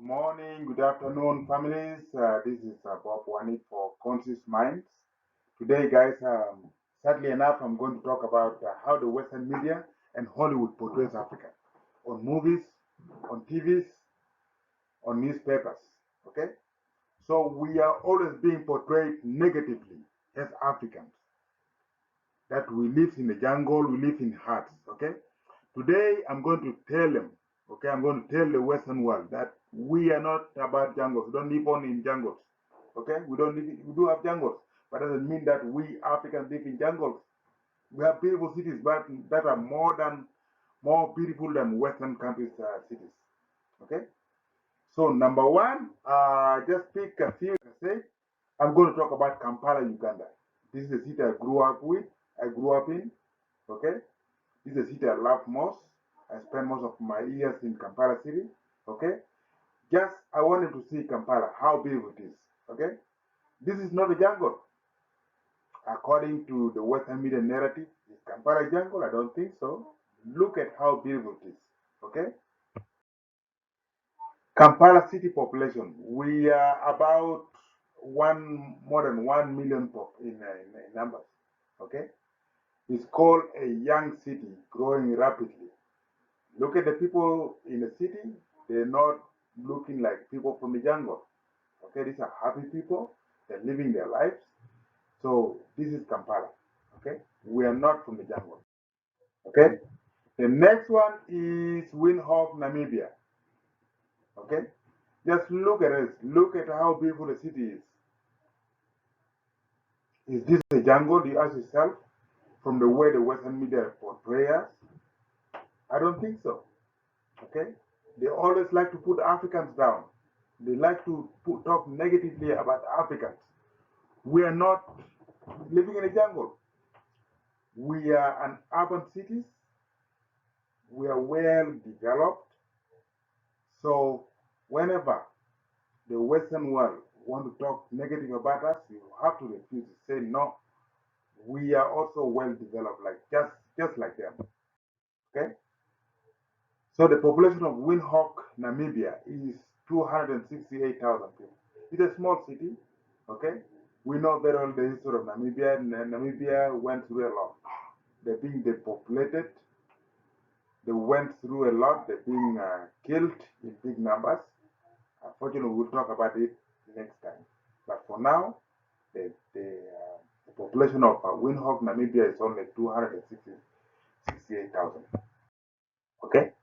Morning, good afternoon, families. This is Bob Wanik for Conscious Minds. Today, guys, sadly enough, I'm going to talk about how the Western media and Hollywood portrays Africa on movies, on TVs, on newspapers. Okay, so we are always being portrayed negatively as Africans. That we live in the jungle, we live in huts. Okay, today I'm going to tell them. Okay, I'm going to tell the Western world that we are not about jungles. We don't live only in jungles. Okay, we don't live. We do have jungles, but that doesn't mean that we Africans live in jungles. We have beautiful cities, but that are more beautiful than Western countries' cities. Okay, so number one, just pick a few. Say, I'm going to talk about Kampala, Uganda. This is the city I grew up with. I grew up in. Okay, this is a city I love most. I spent most of my years in Kampala City. Okay, just I wanted to see Kampala, how beautiful it is. Okay, this is not a jungle. According to the Western media narrative, is Kampala a jungle? I don't think so. Look at how beautiful it is. Okay, Kampala city population. We are about more than 1 million in numbers. Okay, it's called a young city growing rapidly. Look at the people in the city, they're not looking like people from the jungle. Okay, these are happy people, they're living their lives. So this is Kampala. Okay, we are not from the jungle. Okay, the next one is Windhoek, Namibia. Okay, just look at it, look at how beautiful the city is. Is this a jungle? You ask yourself from the way the Western media portray us. I don't think so. Okay, they always like to put Africans down. They like to talk negatively about Africans. We are not living in a jungle. We are an urban cities. We are well developed. So whenever the Western world want to talk negative about us, you have to refuse to say no. We are also well developed, like just like them. Okay. So the population of Windhoek, Namibia, is 268,000 people. It's a small city. Okay. We know very well the history of Namibia. Namibia went through a lot. They're being depopulated. They went through a lot. They're being killed in big numbers. Unfortunately, we'll talk about it next time. But for now, the population of Windhoek, Namibia is only 268,000. Okay.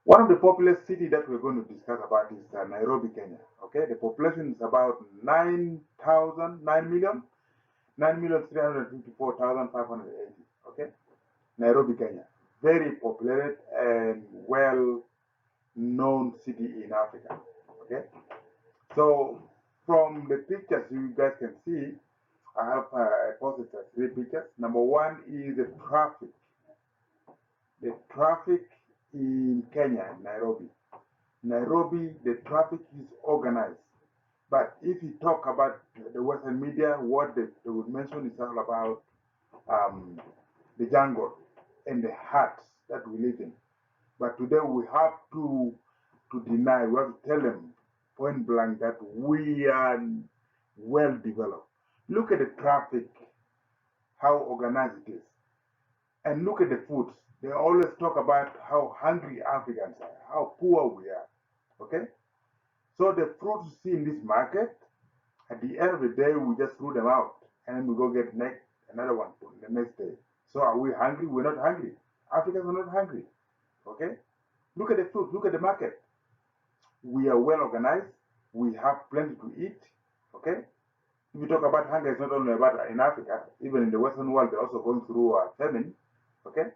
One of the populous cities that we're going to discuss about is Nairobi, Kenya. Okay. The population is about 9,354,580. Okay. Nairobi, Kenya. Very populated and well known city in Africa. Okay. So from the pictures you guys can see, I have posted three pictures. Number one is the traffic. The traffic in Kenya, Nairobi. Nairobi, the traffic is organized. But if you talk about the Western media, what they would mention is all about the jungle and the huts that we live in. But today we have to deny, we have to tell them point blank that we are well developed. Look at the traffic, how organized it is. And look at the foods. They always talk about how hungry Africans are, how poor we are. Okay? So the fruits you see in this market, at the end of the day, we just throw them out and we go get another one the next day. So are we hungry? We're not hungry. Africans are not hungry. Okay? Look at the fruit, look at the market. We are well organized. We have plenty to eat. Okay? If you talk about hunger, it's not only about in Africa, even in the Western world, they're also going through famine. Okay?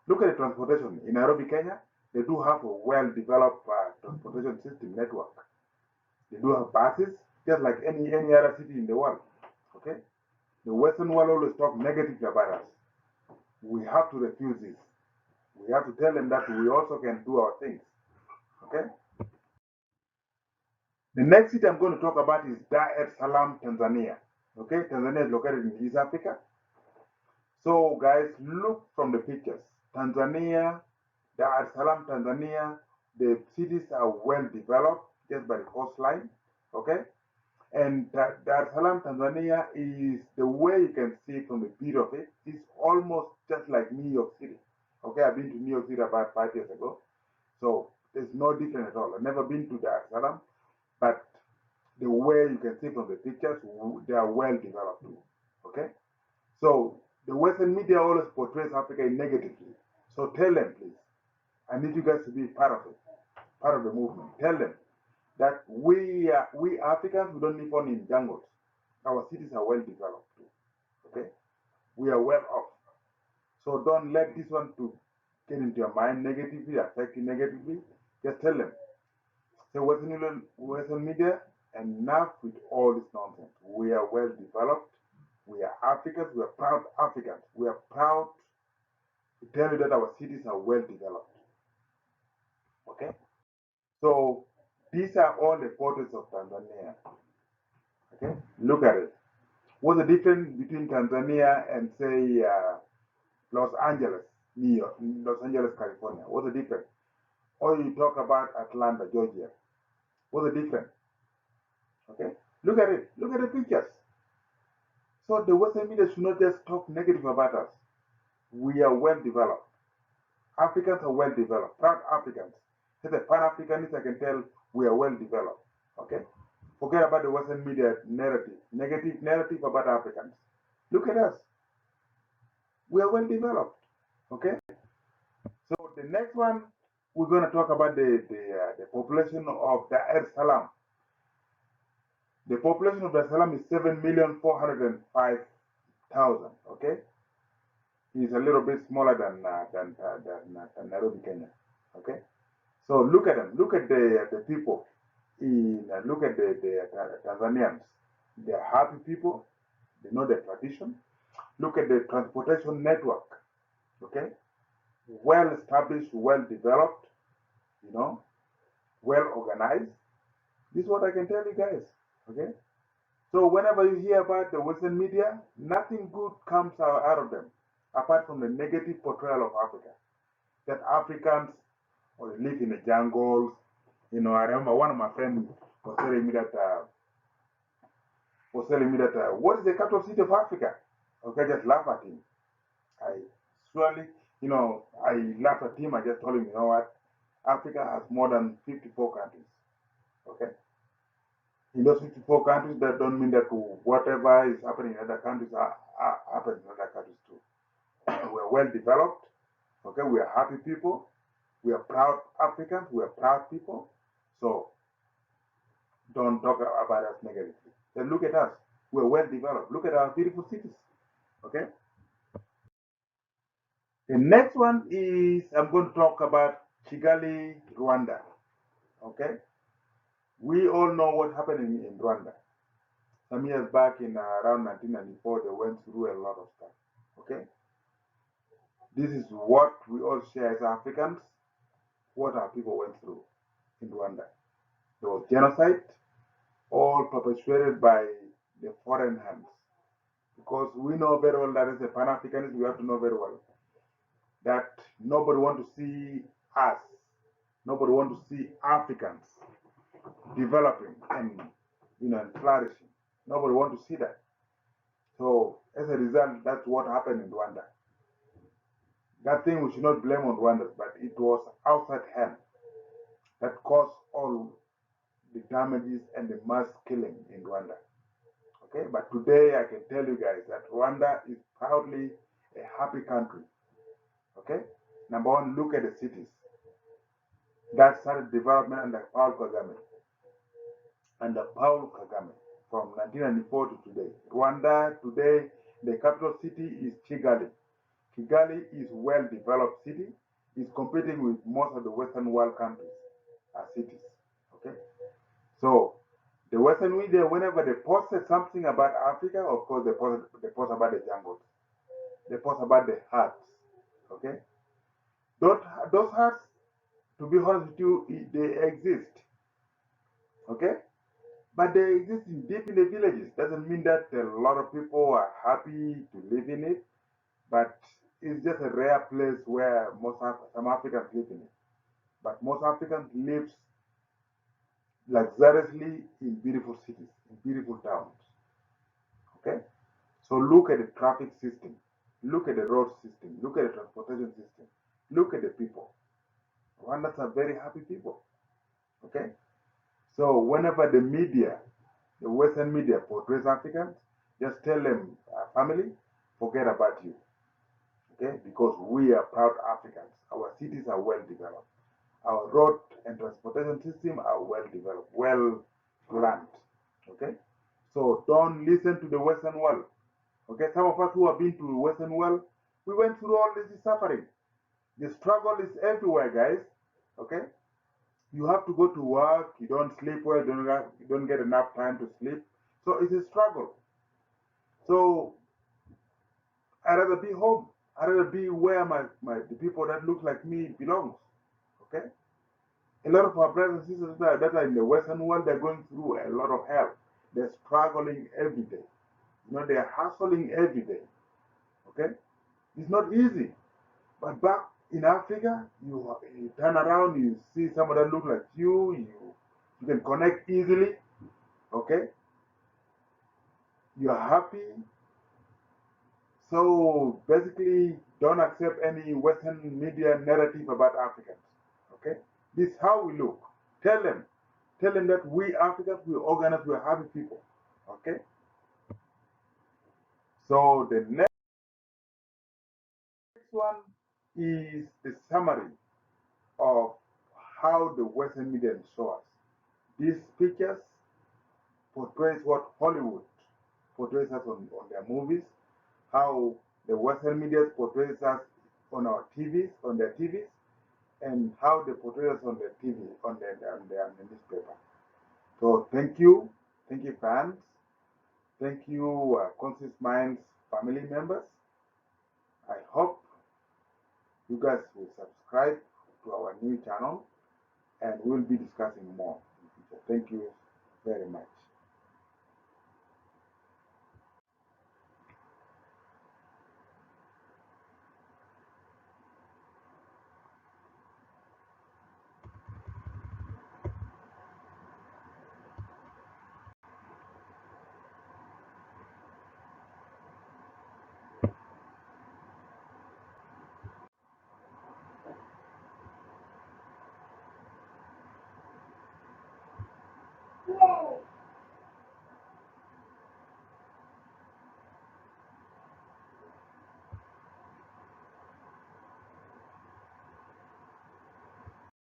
Look at the transportation. In Nairobi, Kenya, they do have a well-developed transportation system network. They do have buses, just like any other city in the world. Okay? The Western world always talk negatively about us. We have to refuse this. We have to tell them that we also can do our things. Okay? The next city I'm going to talk about is Dar es Salaam, Tanzania. Okay, Tanzania is located in East Africa. So, guys, look from the pictures. Tanzania, Dar es Salaam, Tanzania, The cities are well developed just by the coastline, okay? And Dar es Salaam, Tanzania is the way you can see from the beat of it is almost just like New York City. Okay, I've been to New York City about 5 years ago, so there's no difference at all. I've never been to Dar es Salaam, but the way you can see from the pictures, they are well developed too. Okay, so the Western media always portrays Africa negatively. So tell them, please. I need you guys to be part of it, part of the movement. Tell them that we Africans, we don't live on in jungles. Our cities are well developed too. Okay, we are well off. So don't let this one to get into your mind negatively, affect you negatively. Just tell them. Say Western media, enough with all this nonsense. We are well developed. We are Africans. We are proud Africans. We are proud to tell you that our cities are well developed. Okay. So these are all the portraits of Tanzania. Okay, look at it. What's the difference between Tanzania and say Los Angeles, New York, Los Angeles, California? What's the difference? Or you talk about Atlanta, Georgia. What's the difference? Okay, look at it. Look at the pictures. So the Western media should not just talk negative about us. We are well developed. Africans are well developed. Proud Africans. As a Pan-Africanist, I can tell we are well developed. Okay. Forget about the Western media narrative, negative narrative about Africans. Look at us. We are well developed. Okay. So the next one, we're going to talk about the population of Dar es Salaam. The population of Dar es Salaam is 7,405,000. Okay. It's a little bit smaller than Nairobi, Kenya. Okay. So look at them. Look at the people. Look at the Tanzanians. They are happy people. They know their tradition. Look at the transportation network. Okay, well established, well developed. You know, well organized. This is what I can tell you guys. Okay. So whenever you hear about the Western media, nothing good comes out of them, apart from the negative portrayal of Africa. That Africans or live in the jungles. You know, I remember one of my friends was telling me that what is the capital city of Africa? Okay, just laugh at him. I surely, you know, I laughed at him. I just told him, you know what? Africa has more than 54 countries. Okay, in those 54 countries, that don't mean that whatever is happening in other countries happens in other countries too. We're well developed. Okay, we are happy people. We are proud Africans. We are proud people. So don't talk about us negatively. Then look at us. We're well developed. Look at our beautiful cities. Okay. The next one is I'm going to talk about Kigali, Rwanda. Okay. We all know what happened in Rwanda. Some years back in around 1994, they went through a lot of stuff. Okay. This is what we all share as Africans, what our people went through in Rwanda. There was genocide, all perpetuated by the foreign hands. Because we know very well that as a Pan-Africanist, we have to know very well that nobody wants to see us, nobody wants to see Africans developing and and flourishing. Nobody wants to see that. So as a result, that's what happened in Rwanda. That thing we should not blame on Rwanda, but it was outside hand that caused all the damages and the mass killing in Rwanda. Okay, but today I can tell you guys that Rwanda is proudly a happy country. Okay, number one, look at the cities that started development under Paul Kagame. From 1994 to today. Rwanda today, the capital city is Kigali. Kigali is well developed city. It's competing with most of the Western world countries as cities. Okay, so the Western media, whenever they posted something about Africa, of course they post about the jungles. They post about the huts. Okay, those huts, to be honest with you, they exist. Okay, but they exist deep in the villages. Doesn't mean that a lot of people are happy to live in it, but it's just a rare place where some Africans live in it. but most Africans live luxuriously in beautiful cities, in beautiful towns. Okay? So look at the traffic system, look at the road system, look at the transportation system, look at the people. Rwandans are very happy people. Okay? So whenever the media, the Western media portrays Africans, just tell them, family, forget about you. Okay? Because we are proud Africans. Our cities are well developed. Our road and transportation system are well developed, well planned. Okay? So don't listen to the Western world. Okay? Some of us who have been to the Western world, we went through all this suffering. The struggle is everywhere, guys. Okay? You have to go to work, you don't sleep well, you don't get enough time to sleep. So it's a struggle. So I'd rather be home. I'd rather be where the people that look like me belongs. Okay? A lot of our brothers and sisters that are in the Western world, they're going through a lot of hell. They're struggling every day. They're hustling every day. Okay? It's not easy. But back in Africa, you turn around, you see someone that look like you can connect easily. Okay? You're happy. So basically, don't accept any Western media narrative about Africans. Okay? This is how we look. Tell them. Tell them that we Africans, we organize, we're happy people. Okay? So the next one is the summary of how the Western media show us. These pictures portrays what Hollywood portrays us on their movies, how the Western media portrays us on our TVs, on their TVs, and how they portray us on their TV, on the newspaper. So thank you, fans, thank you, Conscious Minds family members. I hope you guys will subscribe to our new channel, and we'll be discussing more in the future. Thank you very much.